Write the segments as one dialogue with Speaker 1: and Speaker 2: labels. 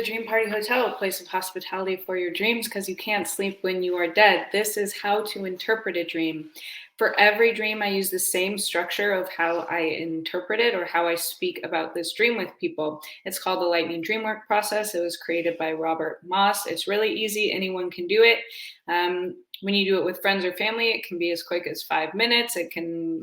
Speaker 1: Dream Party Hotel, a place of hospitality for your dreams, because you can't sleep when you are dead. This is how to interpret a dream. For every dream, I use the same structure of how I interpret it or how I speak about this dream with people. It's called the Lightning Dreamwork process. It was created by Robert Moss. It's really easy. Anyone can do it. When you do it with friends or family, it can be as quick as 5 minutes.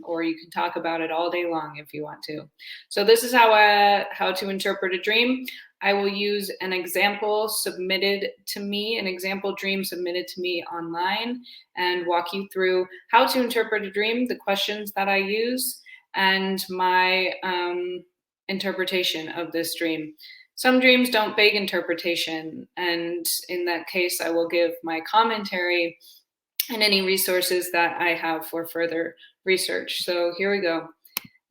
Speaker 1: Or you can talk about it all day long if you want to. So this is how to interpret a dream. I will use an example dream submitted to me online, and walk you through how to interpret a dream, the questions that I use, and my interpretation of this dream. Some dreams don't beg interpretation, and in that case, I will give my commentary and any resources that I have for further research. So here we go.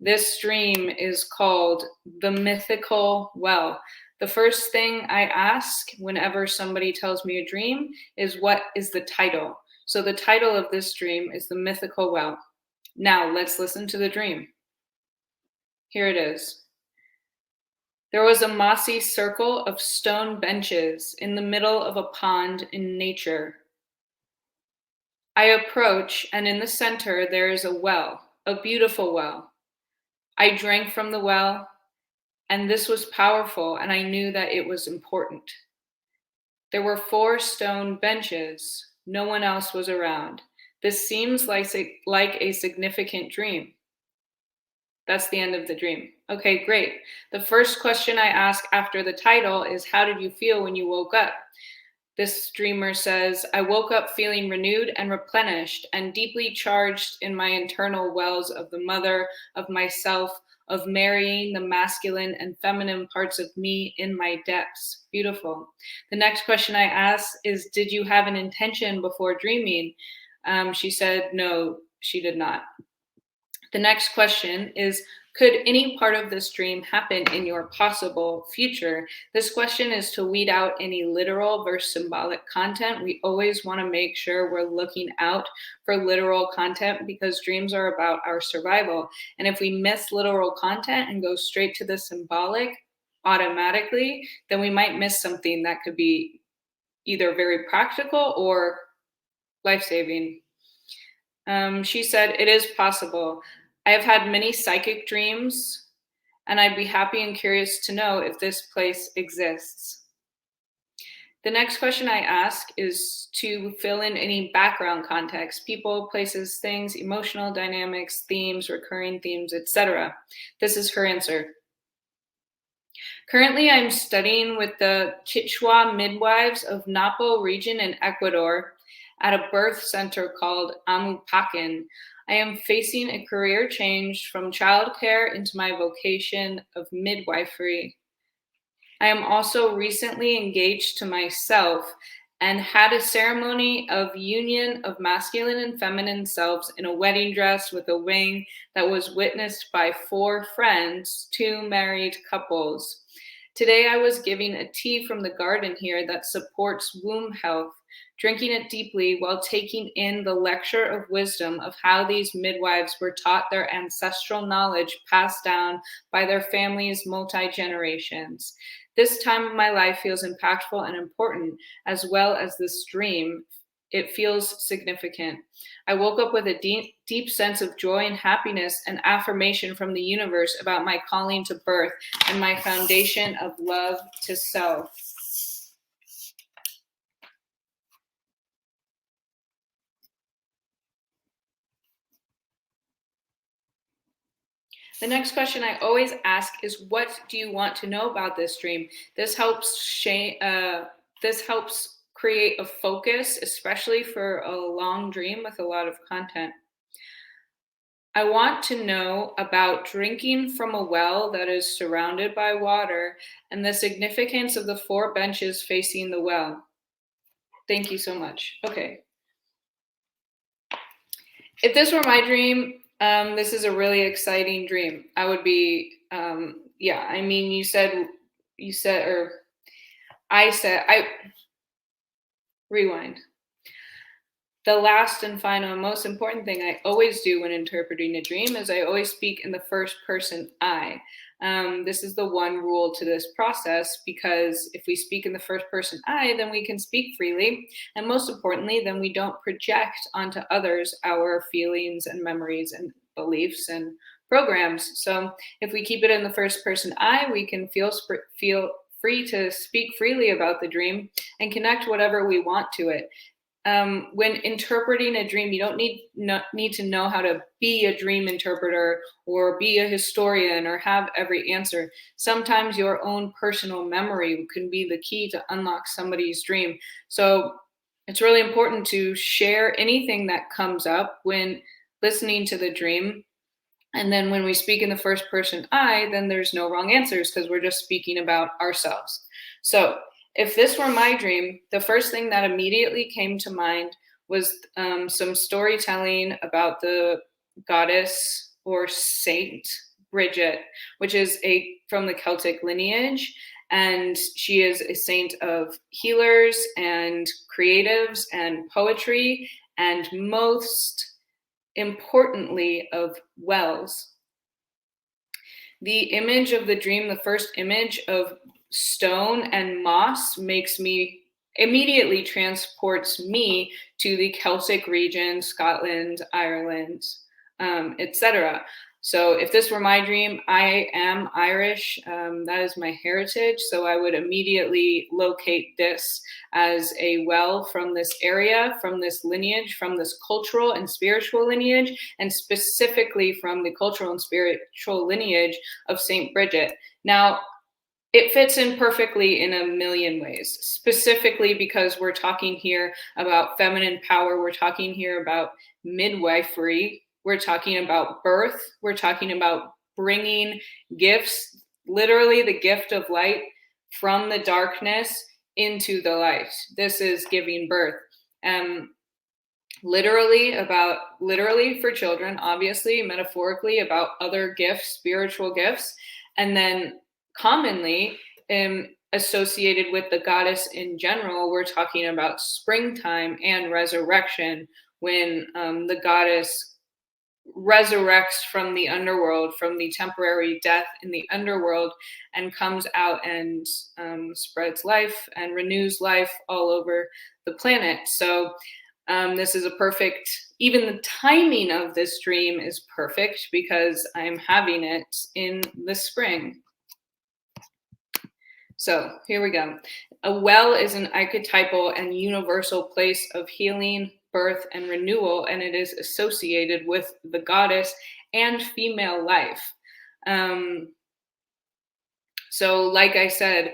Speaker 1: This dream is called The Mythical Well. The first thing I ask whenever somebody tells me a dream is, what is the title? So the title of this dream is The Mythical Well. Now let's listen to the dream. Here it is. There was a mossy circle of stone benches in the middle of a pond in nature. I approach, and in the center there is a well, a beautiful well. I drank from the well, and this was powerful, and I knew that it was important. There were 4 stone benches. No one else was around. This seems like a significant dream. That's the end of the dream. Okay, great. The first question I ask after the title is, how did you feel when you woke up? This dreamer says, I woke up feeling renewed and replenished and deeply charged in my internal wells of the mother, of myself, of marrying the masculine and feminine parts of me in my depths. Beautiful. The next question I ask is, did you have an intention before dreaming? She said, no, she did not. The next question is, could any part of this dream happen in your possible future? This question is to weed out any literal versus symbolic content. We always want to make sure we're looking out for literal content, because dreams are about our survival. And if we miss literal content and go straight to the symbolic automatically, then we might miss something that could be either very practical or life-saving. She said, it is possible. I have had many psychic dreams, and I'd be happy and curious to know if this place exists. The next question I ask is to fill in any background context: people, places, things, emotional dynamics, themes, recurring themes, etc. This is her answer. Currently, I'm studying with the Quichua midwives of Napo region in Ecuador at a birth center called Amupakin. I am facing a career change from childcare into my vocation of midwifery. I am also recently engaged to myself and had a ceremony of union of masculine and feminine selves in a wedding dress with a ring that was witnessed by 4 friends, 2 married couples. Today I was giving a tea from the garden here that supports womb health, drinking it deeply while taking in the lecture of wisdom of how these midwives were taught their ancestral knowledge passed down by their families multi-generations. This time of my life feels impactful and important, as well as this dream. It feels significant. I woke up with a deep sense of joy and happiness and affirmation from the universe about my calling to birth and my foundation of love to self. The next question I always ask is, what do you want to know about this dream? This helps create a focus, especially for a long dream with a lot of content. I want to know about drinking from a well that is surrounded by water and the significance of the 4 benches facing the well. Thank you so much. Okay. If this were my dream, this is a really exciting dream. I would be, I mean, rewind. The last and final and most important thing I always do when interpreting a dream is I always speak in the first person I. This is the one rule to this process, because if we speak in the first person I, then we can speak freely. And most importantly, then we don't project onto others our feelings and memories and beliefs and programs. So if we keep it in the first person I, we can feel free to speak freely about the dream and connect whatever we want to it. When interpreting a dream, you don't need to know how to be a dream interpreter or be a historian or have every answer. Sometimes your own personal memory can be the key to unlock somebody's dream. So it's really important to share anything that comes up when listening to the dream. And then when we speak in the first person I, then there's no wrong answers because we're just speaking about ourselves. So if this were my dream, the first thing that immediately came to mind was some storytelling about the goddess or saint Brigid, which is from the Celtic lineage. And she is a saint of healers and creatives and poetry, and most importantly, of wells. The image of the dream, the first image of stone and moss, immediately transports me to the Celtic region, Scotland, Ireland, etc. So if this were my dream, I am Irish. That is my heritage. So I would immediately locate this as a well from this area, from this lineage, from this cultural and spiritual lineage, and specifically from the cultural and spiritual lineage of Saint Brigid. Now, it fits in perfectly in a million ways, specifically because we're talking here about feminine power. We're talking here about midwifery. We're talking about birth. We're talking about bringing gifts, literally the gift of light, from the darkness into the light. This is giving birth. Literally for children, obviously, metaphorically about other gifts, spiritual gifts, and then commonly associated with the goddess in general, we're talking about springtime and resurrection, when the goddess resurrects from the underworld, from the temporary death in the underworld, and comes out and spreads life and renews life all over the planet. So this is even the timing of this dream is perfect because I'm having it in the spring. So here we go. A well is an archetypal and universal place of healing, birth, and renewal, and it is associated with the goddess and female life. So like I said,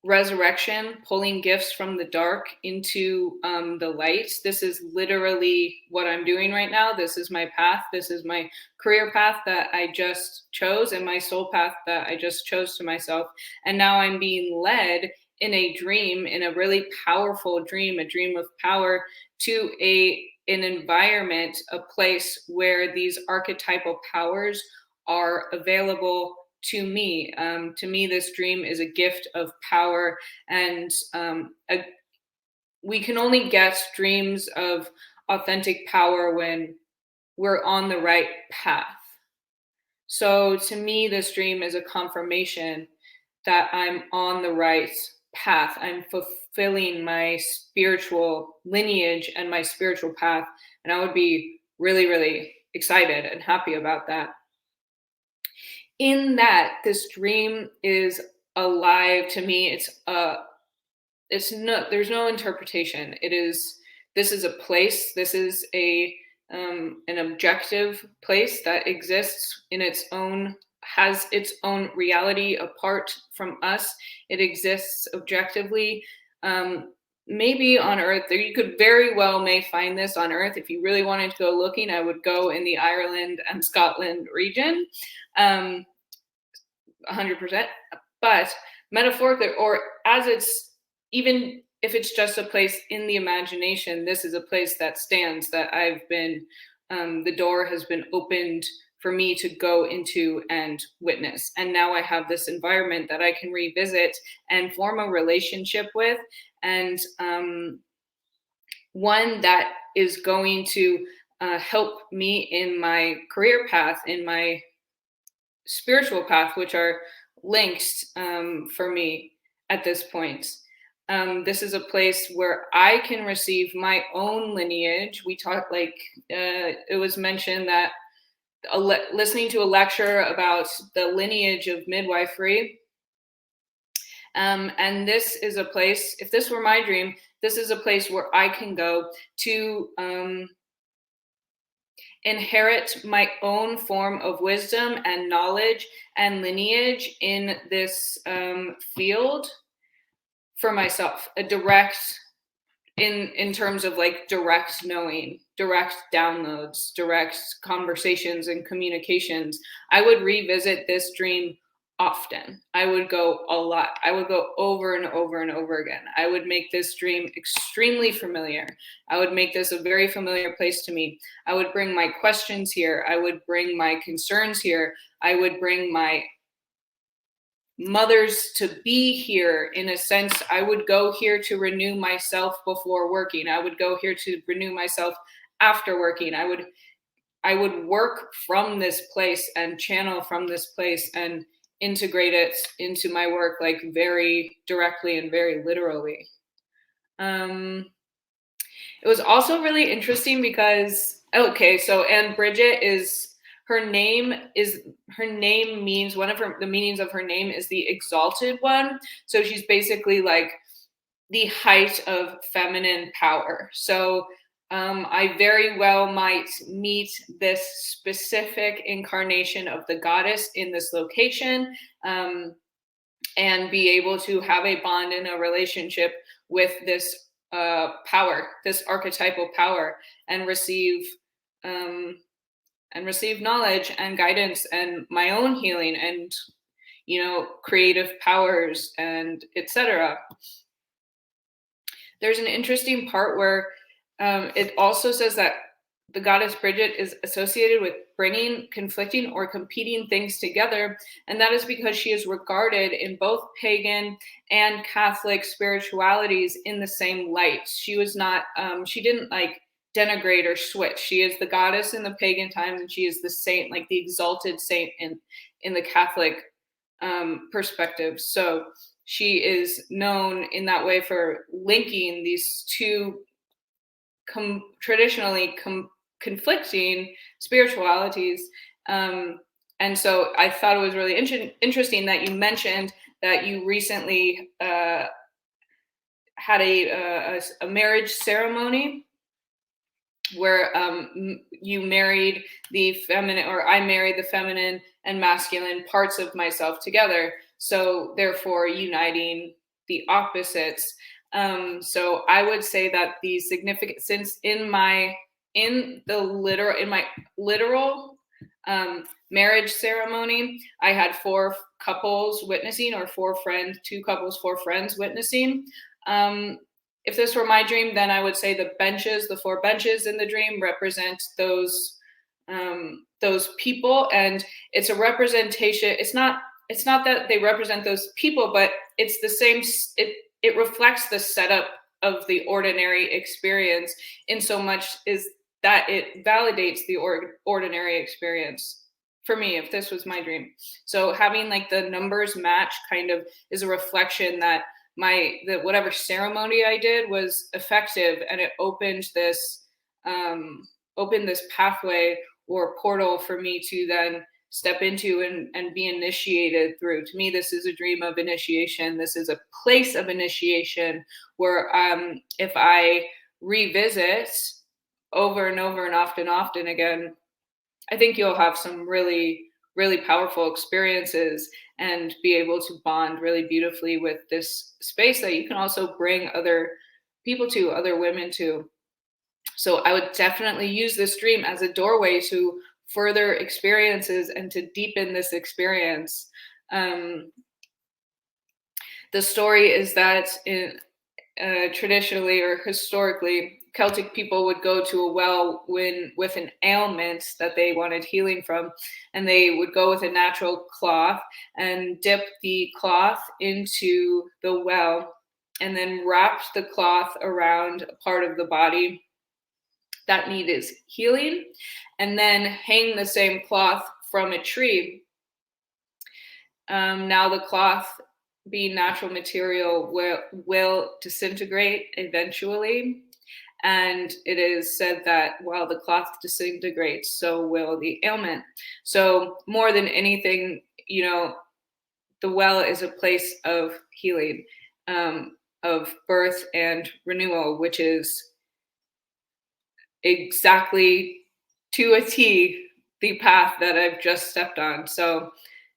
Speaker 1: resurrection, pulling gifts from the dark into the light. This is literally what I'm doing right now. This is my path. This is my career path that I just chose, and my soul path that I just chose to myself. And now I'm being led in a dream, in a really powerful dream, a dream of power, to an environment, a place where these archetypal powers are available to me. To me, this dream is a gift of power, and we can only get dreams of authentic power when we're on the right path. So to me, this dream is a confirmation that I'm on the right path. I'm fulfilling my spiritual lineage and my spiritual path, and I would be really, really excited and happy about that. In that, this dream is alive to me. There's no interpretation. This is a place. This is an objective place that exists has its own reality apart from us. It exists objectively. Maybe on Earth, you could very well may find this on Earth. If you really wanted to go looking, I would go in the Ireland and Scotland region, 100%. But metaphorically, or even if it's just a place in the imagination, this is a place that stands, that the door has been opened for me to go into and witness. And now I have this environment that I can revisit and form a relationship with, and one that is going to help me in my career path, in my spiritual path, which are linked for me at this point. This is a place where I can receive my own lineage. We talked, like, it was mentioned that listening to a lecture about the lineage of midwifery. And this is a place, if this were my dream, this is a place where I can go to inherit my own form of wisdom and knowledge and lineage in this field for myself, a direct, in terms of like direct knowing, direct downloads, direct conversations and communications. I would revisit this dream often. I would go a lot. I would go over and over and over again. I would make this dream extremely familiar. I would make this a very familiar place to me. I would bring my questions here. I would bring my concerns here. I would bring my mothers to be here. In a sense, I would go here to renew myself before working. I would go here to renew myself after working. I would work from this place and channel from this place and integrate it into my work, like very directly and very literally. It was also really interesting because, okay, so, and Brigid is, her name means, one of the meanings of her name is the exalted one. So she's basically like the height of feminine power. So I very well might meet this specific incarnation of the goddess in this location, and be able to have a bond in a relationship with this power, this archetypal power, and receive knowledge and guidance and my own healing and, you know, creative powers and etc. There's an interesting part where it also says that the goddess Brigid is associated with bringing conflicting or competing things together. And that is because she is regarded in both pagan and Catholic spiritualities in the same light. She was not, she didn't like denigrate or switch. She is the goddess in the pagan times, and she is the saint, like the exalted saint in the Catholic perspective. So she is known in that way for linking these two traditionally conflicting spiritualities. And so I thought it was really interesting that you mentioned that you recently had a marriage ceremony where you married the feminine, or I married the feminine and masculine parts of myself together. So therefore uniting the opposites. So I would say that the significant, since in my literal marriage ceremony, I had 4 couples witnessing, or 2 couples, 4 friends witnessing. If this were my dream, then I would say the 4 benches in the dream represent those people, and it's a representation. It's not that they represent those people, but it's the same. It reflects the setup of the ordinary experience, in so much is that it validates the ordinary experience for me, if this was my dream. So having like the numbers match kind of is a reflection that whatever ceremony I did was effective, and it opened this pathway or portal for me to then step into and be initiated through. To me, this is a dream of initiation. This is a place of initiation where if I revisit over and over and often again, I think you'll have some really, really powerful experiences and be able to bond really beautifully with this space that you can also bring other people to, other women to. So I would definitely use this dream as a doorway to further experiences and to deepen this experience. The story is that traditionally or historically, Celtic people would go to a well with an ailment that they wanted healing from, and they would go with a natural cloth and dip the cloth into the well, and then wrap the cloth around a part of the body that needed healing, and then hang the same cloth from a tree. Now the cloth, being natural material, will disintegrate eventually. And it is said that while the cloth disintegrates, so will the ailment. So more than anything, the well is a place of healing, of birth and renewal, which is exactly to a T the path that I've just stepped on. So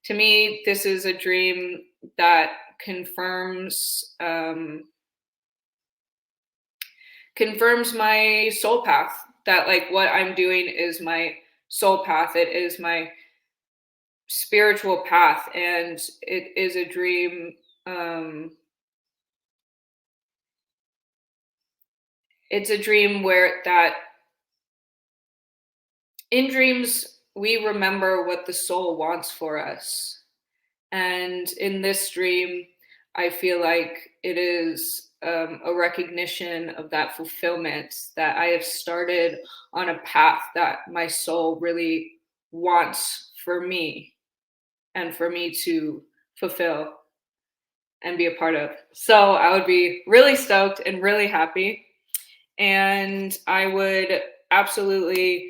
Speaker 1: to me, this is a dream that confirms my soul path, that like what I'm doing is my soul path. It is my spiritual path, and it is a dream. It's a dream where that in dreams we remember what the soul wants for us. And in this dream, I feel like it is a recognition of that fulfillment, that I have started on a path that my soul really wants for me and for me to fulfill and be a part of. So I would be really stoked and really happy. And I would absolutely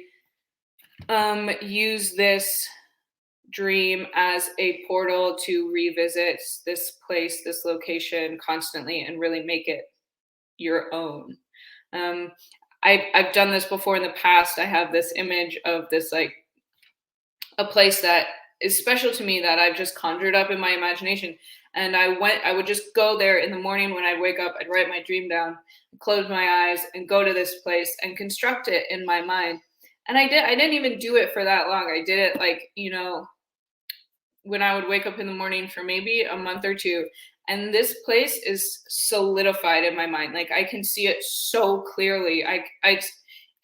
Speaker 1: use this dream as a portal to revisit this place, this location constantly, and really make it your own. Um, I've done this before in the past. I have this image of this, like, a place that is special to me that I've just conjured up in my imagination. And I would just go there in the morning when I'd wake up, I'd write my dream down, close my eyes, and go to this place and construct it in my mind. And I didn't even do it for that long. I did it like, when I would wake up in the morning for maybe a month or two. And this place is solidified in my mind. Like I can see it so clearly.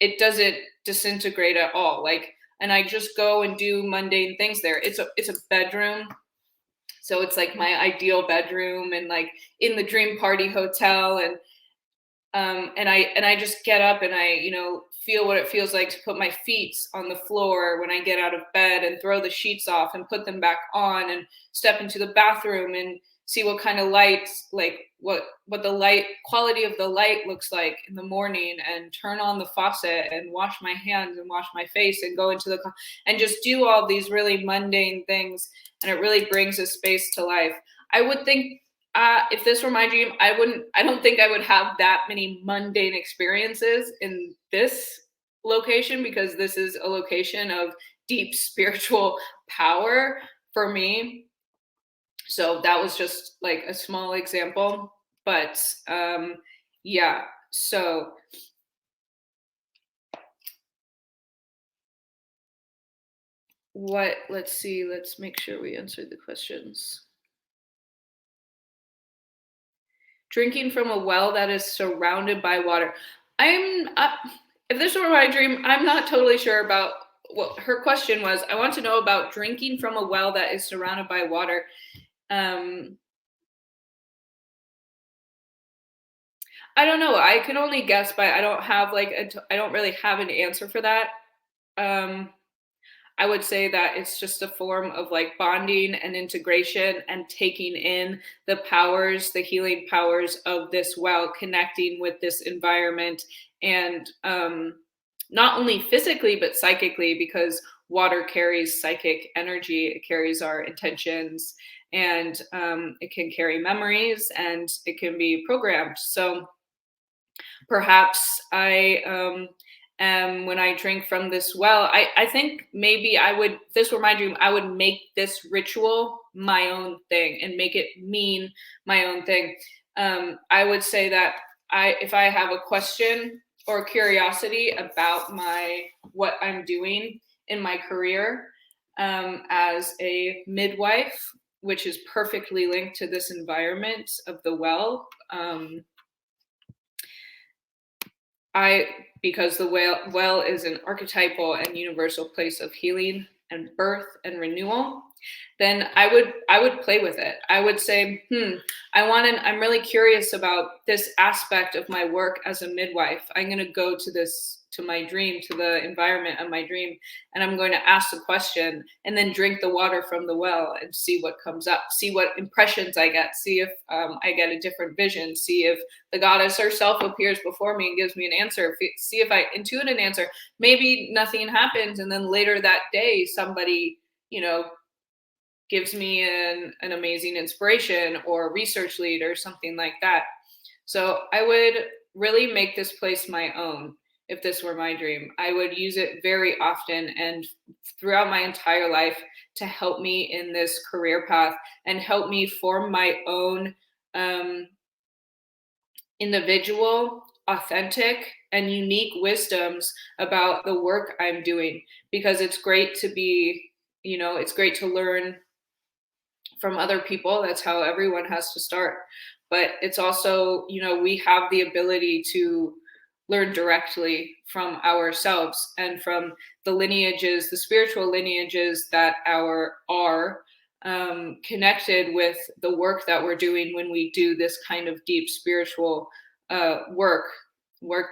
Speaker 1: It doesn't disintegrate at all. Like, and I just go and do mundane things there. It's a bedroom. So it's like my ideal bedroom, and like in the dream party hotel. And I just get up and I, feel what it feels like to put my feet on the floor when I get out of bed, and throw the sheets off and put them back on, and step into the bathroom and see what kind of lights, like what the light quality of the light looks like in the morning, and turn on the faucet and wash my hands and wash my face and go into and just do all these really mundane things. And it really brings a space to life. I would think, if this were my dream, I don't think I would have that many mundane experiences in this location, because this is a location of deep spiritual power for me. So that was just like a small example, but yeah. So let's see, let's make sure we answered the questions. Drinking from a well that is surrounded by water. If this were my dream, I'm not totally sure about what her question was. I want to know about drinking from a well that is surrounded by water. I don't know. I can only guess, but I don't have I don't really have an answer for that. I would say that it's just a form of like bonding and integration, and taking in the powers, the healing powers of this well, connecting with this environment, and not only physically, but psychically, because water carries psychic energy, it carries our intentions, and it can carry memories, and it can be programmed. So perhaps when I drink from this well, I think maybe if this were my dream, I would make this ritual my own thing and make it mean my own thing. I would say that if I have a question or curiosity about what I'm doing in my career as a midwife, which is perfectly linked to this environment of the well, because the well is an archetypal and universal place of healing and birth and renewal, then I would play with it. I would say, I'm really curious about this aspect of my work as a midwife. I'm going to go to this to my dream, to the environment of my dream, and I'm going to ask the question and then drink the water from the well and see what comes up, see what impressions I get, see if I get a different vision, see if the goddess herself appears before me and gives me an answer, see if I intuit an answer. Maybe nothing happens, and then later that day somebody, gives me an amazing inspiration or research lead or something like that. So I would really make this place my own. If this were my dream, I would use it very often and throughout my entire life to help me in this career path and help me form my own individual, authentic, and unique wisdoms about the work I'm doing. Because it's great to be, it's great to learn from other people. That's how everyone has to start. But it's also, we have the ability to learn directly from ourselves and from the lineages, the spiritual lineages that are connected with the work that we're doing when we do this kind of deep spiritual work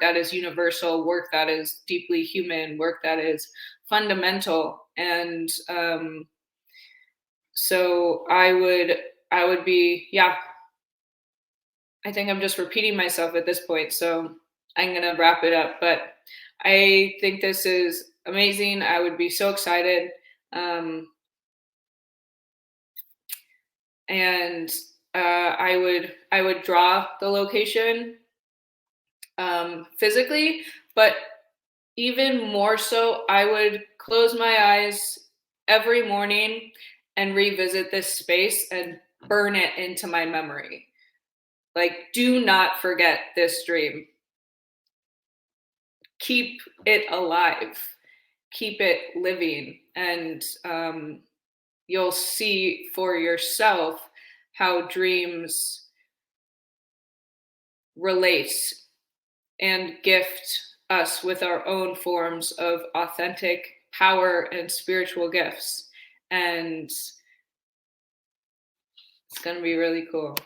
Speaker 1: that is universal, work that is deeply human, work that is fundamental. And so I would be, I think I'm just repeating myself at this point, so I'm going to wrap it up. But I think this is amazing. I would be so excited. And I would draw the location physically, but even more so, I would close my eyes every morning and revisit this space and burn it into my memory. Like, do not forget this dream. Keep it alive. Keep it living. And you'll see for yourself how dreams relate and gift us with our own forms of authentic power and spiritual gifts. And it's going to be really cool.